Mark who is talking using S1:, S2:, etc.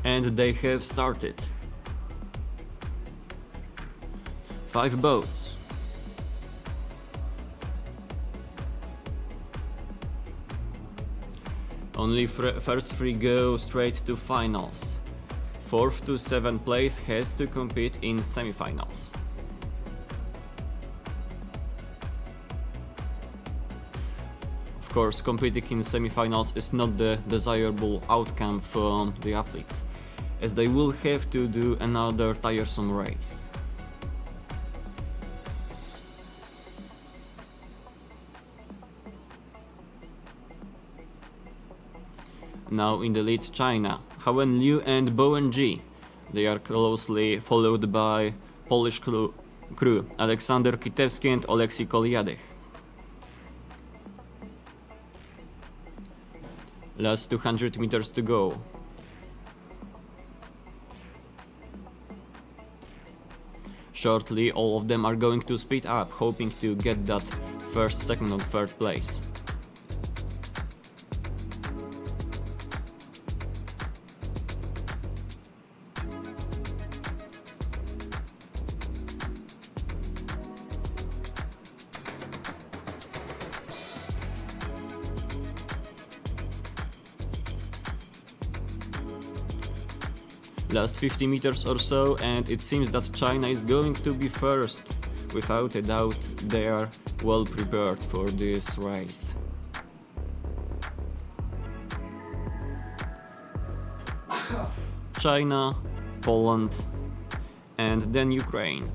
S1: And they have started. 5 boats. Only first 3 go straight to finals. 4th to 7th place has to compete in semifinals. Of course, competing in semifinals is not the desirable outcome from the athletes, as they will have to do another tiresome race. Now in the lead, China, Hawen Liu and Bowen Ji. They are closely followed by Polish crew Aleksander Kitewski and Oleksiy Kolyadych. Last 200 meters to go. Shortly, all of them are going to speed up, hoping to get that first, second or third place. Last 50 meters or so, and it seems that China is going to be first. Without a doubt, they are well prepared for this race. China, Poland, and then Ukraine.